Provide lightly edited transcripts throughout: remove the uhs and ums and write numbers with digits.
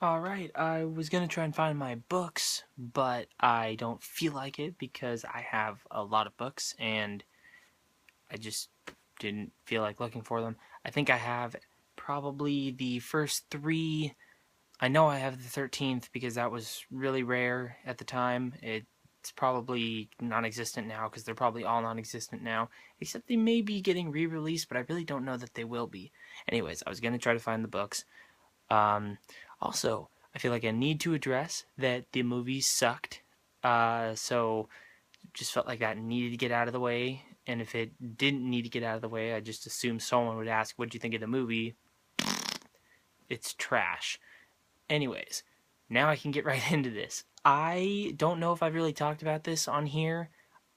Alright, I was gonna try and find my books, but I don't feel like it because I have a lot of books and I just didn't feel like looking for them. I think I have probably the first three. I know I have the 13th because that was really rare at the time. It's probably non existent now because they're probably all non existent now, except they may be getting re released, but I really don't know that they will be. Anyways, I was gonna try to find the books. Um, Also, I feel like I need to address that the movies sucked. So just felt like that needed to get out of the way. And if it didn't need to get out of the way, I just assumed someone would ask, "What'd you think of the movie?" It's trash. Anyways, now I can get right into this. I don't know if I've really talked about this on here.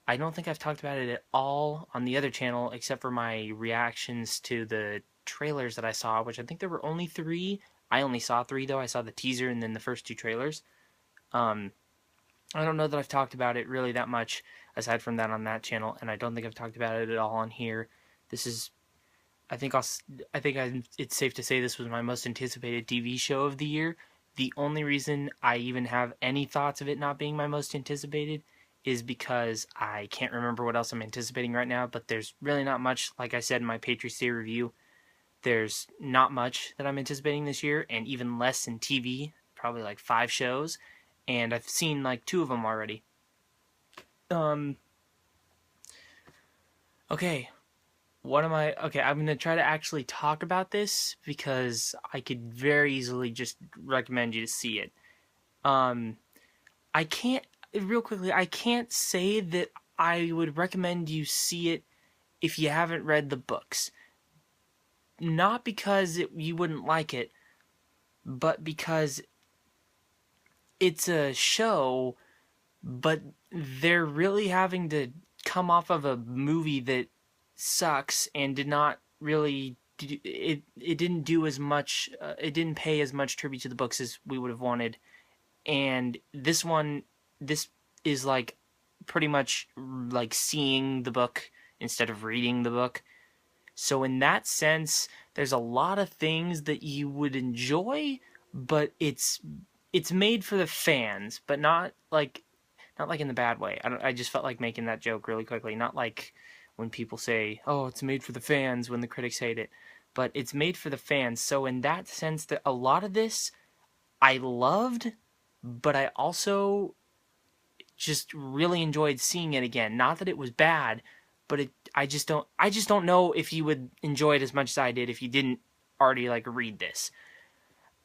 I don't think I've talked about it at all on the other channel, except for my reactions to the trailers that I saw, which I think there were only three. I only saw three though. I saw the teaser and then the first two trailers. Um, I don't know that I've talked about it really that much aside from that on that channel, and I don't think I've talked about it at all on here. This is, I think it's safe to say this was my most anticipated TV show of the year. The only reason I even have any thoughts of it not being my most anticipated is because I can't remember what else I'm anticipating right now, but there's really not much. Like I said in my Patriots Day review, there's not much that I'm anticipating this year, and even less in TV, probably like five shows, and I've seen like two of them already. Um, okay, what am I? Okay, I'm gonna try to actually talk about this because I could very easily just recommend you to see it. Um, I can't, real quickly, I can't say that I would recommend you see it if you haven't read the books. Not because you wouldn't like it, but because it's a show, but they're really having to come off of a movie that sucks and did not really it didn't do as much it didn't pay as much tribute to the books as we would have wanted, and this is like pretty much like seeing the book instead of reading the book. So in that sense, there's a lot of things that you would enjoy, but it's made for the fans, but not like in the bad way. I just felt like making that joke really quickly. Not like when people say, "Oh, it's made for the fans," when the critics hate it, but it's made for the fans. So in that sense, that a lot of this I loved, but I also just really enjoyed seeing it again. Not that it was bad, but I just don't know if you would enjoy it as much as I did if you didn't already like read this.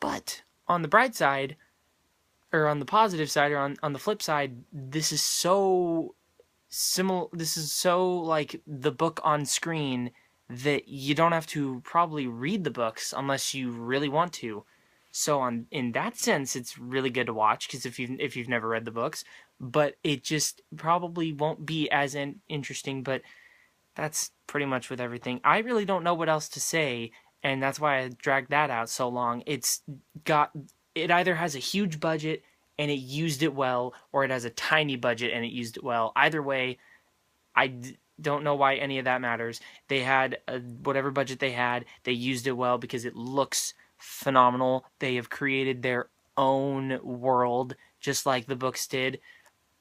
But on the bright side, or on the positive side, or on the flip side, this is so similar. This is so like the book on screen that you don't have to probably read the books unless you really want to. So on in that sense, it's really good to watch because if you've never read the books, but it just probably won't be as interesting. But that's pretty much with everything. I really don't know what else to say, and that's why I dragged that out so long. Got it either has a huge budget and it used it well, or it has a tiny budget and it used it well. Either way, don't know why any of that matters. They had whatever budget they had, they used it well because it looks phenomenal. They have created their own world just like the books did,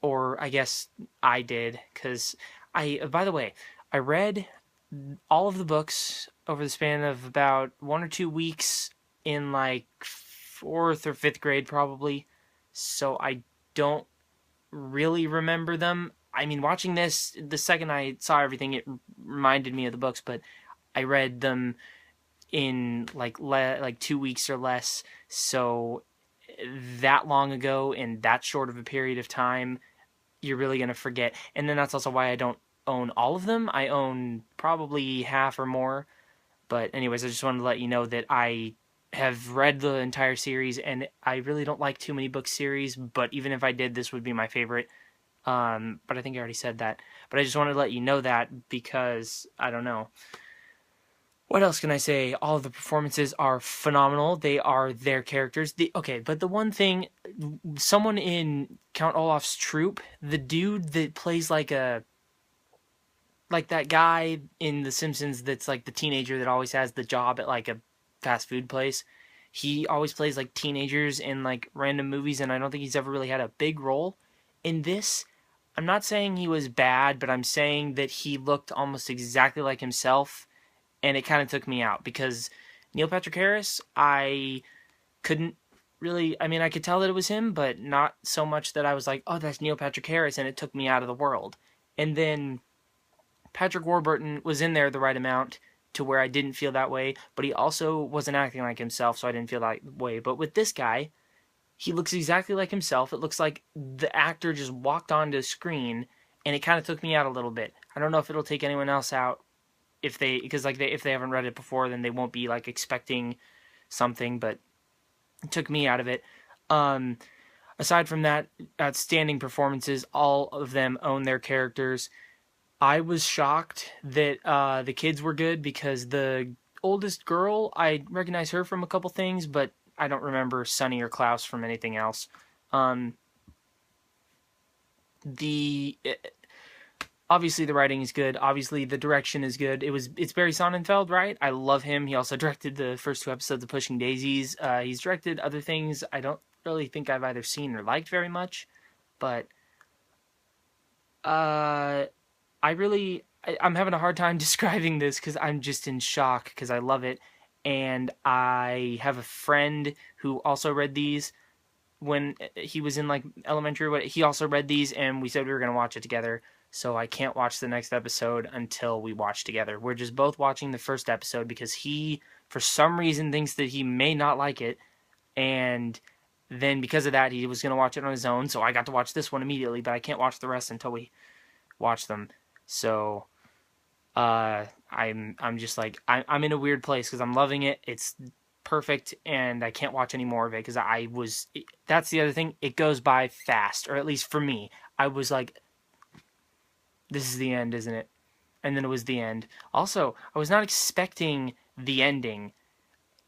or I guess I did, because by the way, I read all of the books over the span of about 1 or 2 weeks in like fourth or fifth grade, probably. So I don't really remember them. I mean, watching this, the second I saw everything, it reminded me of the books, but I read them in like 2 weeks or less. So that long ago, in that short of a period of time, you're really gonna forget. And then that's also why I don't own all of them. I own probably half or more. But anyways, I just wanted to let you know that I have read the entire series, and I really don't like too many book series. But even if I did, this would be my favorite. But I think I already said that. But I just wanted to let you know that because I don't know. What else can I say? All of the performances are phenomenal. They are their characters. Okay, but the one thing, someone in Count Olaf's troop, the dude that plays like that guy in The Simpsons that's like the teenager that always has the job at like a fast food place. he always plays like teenagers in like random movies, and I don't think he's ever really had a big role. In this, I'm not saying he was bad, but I'm saying that he looked almost exactly like himself, and it kind of took me out because Neil Patrick Harris, I couldn't really. I mean, I could tell that it was him, but not so much that I was like, "Oh, that's Neil Patrick Harris," and it took me out of the world. And then Patrick Warburton was in there the right amount to where I didn't feel that way, but he also wasn't acting like himself, so I didn't feel that way. But with this guy, he looks exactly like himself. It looks like the actor just walked onto the screen, and it kind of took me out a little bit. I don't know if it'll take anyone else out if they, because like if they haven't read it before, then they won't be like expecting something, but it took me out of it. Um, Aside from that, outstanding performances. All of them own their characters. I was shocked that the kids were good because the oldest girl, I recognize her from a couple things, but I don't remember Sunny or Klaus from anything else. Um, the Obviously the writing is good. Obviously the direction is good. It's Barry Sonnenfeld, right? I love him. He also directed the first 2 episodes of Pushing Daisies. He's directed other things I don't really think I've either seen or liked very much, but uh, I'm having a hard time describing this because I'm just in shock because I love it, and I have a friend who also read these when he was in like elementary. But he also read these, and we said we were gonna watch it together. So I can't watch the next episode until we watch together. We're just both watching the first episode because he, for some reason, thinks that he may not like it, and then because of that, he was gonna watch it on his own. So I got to watch this one immediately, but I can't watch the rest until we watch them. So I'm just like I'm in a weird place because I'm loving it. It's perfect, and I can't watch any more of it because that's the other thing. It goes by fast, or at least for me. I was like, this is the end, isn't it? And then it was the end. Also, I was not expecting the ending.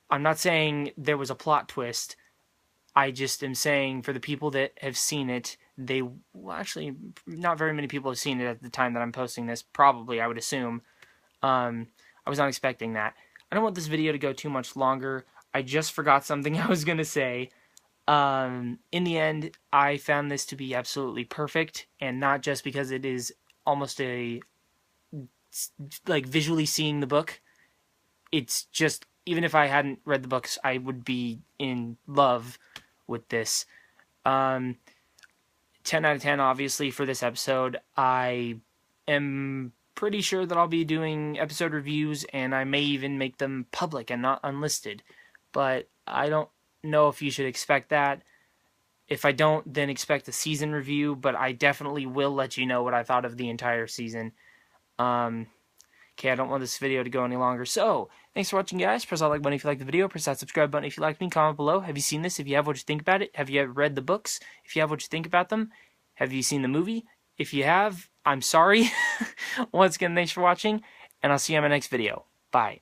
I'm not saying there was a plot twist. I just am saying for the people that have seen it, actually, not very many people have seen it at the time that I'm posting this. Probably, I would assume. I was not expecting that. I don't want this video to go too much longer. I just forgot something I was gonna say. In the end, I found this to be absolutely perfect, and not just because it is almost like visually seeing the book. It's just, even if I hadn't read the books, I would be in love with this. 10 out of 10, obviously, for this episode. I am pretty sure that I'll be doing episode reviews, and I may even make them public and not unlisted. But I don't know if you should expect that. If I don't, then expect a season review, but I definitely will let you know what I thought of the entire season. Okay, I don't want this video to go any longer. So, thanks for watching, guys. Press that like button if you like the video. Press that subscribe button if you like me. Comment below. Have you seen this? If you have, what you think about it? Have you ever read the books? If you have, what you think about them? Have you seen the movie? If you have, I'm sorry. Once again, thanks for watching, and I'll see you in my next video. Bye.